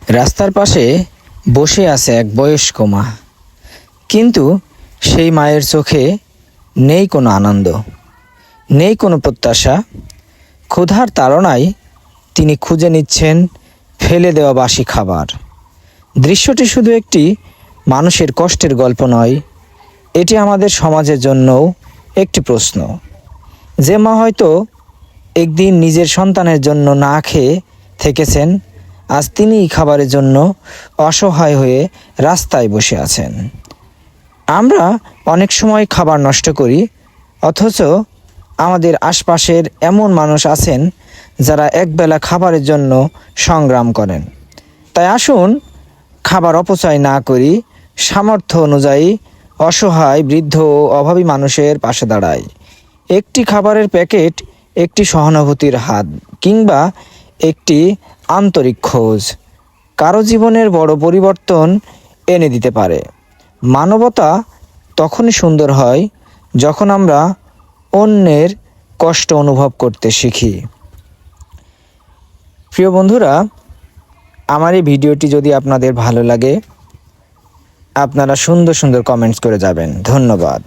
রাস্তার পাশে বসে আছে এক বয়স্ক মা, কিন্তু সেই মায়ের চোখে নেই কোনো আনন্দ, নেই কোনো প্রত্যাশা। ক্ষুধার তাড়নায় তিনি খুঁজে নিচ্ছেন ফেলে দেওয়া বাসি খাবার। দৃশ্যটি শুধু একটি মানুষের কষ্টের গল্প নয়, এটি আমাদের সমাজের জন্যও একটি প্রশ্ন। যে মা হয়তো একদিন নিজের সন্তানের জন্য না খেয়ে থেকেছেন, আজ তিনি খাবারের জন্য অসহায় হয়ে রাস্তায় বসে আছেন। আমরা অনেক সময় খাবার নষ্ট করি, অথচ আমাদের আশপাশের এমন মানুষ আছেন যারা একবেলা খাবারের জন্য সংগ্রাম করেন। তাই আসুন খাবার অপচয় না করি, সামর্থ্য অনুযায়ী অসহায়, বৃদ্ধ ও অভাবী মানুষের পাশে দাঁড়াই। একটি খাবারের প্যাকেট, একটি সহানুভূতির হাত, কিংবা একটি আন্তরিক খোঁজ কারো জীবনের বড় পরিবর্তন এনে দিতে পারে। মানবতা তখনই সুন্দর হয় যখন আমরা অন্যের কষ্ট অনুভব করতে শিখি। প্রিয় বন্ধুরা, আমার এই ভিডিওটি যদি আপনাদের ভালো লাগে, আপনারা সুন্দর সুন্দর কমেন্টস করে যাবেন। ধন্যবাদ।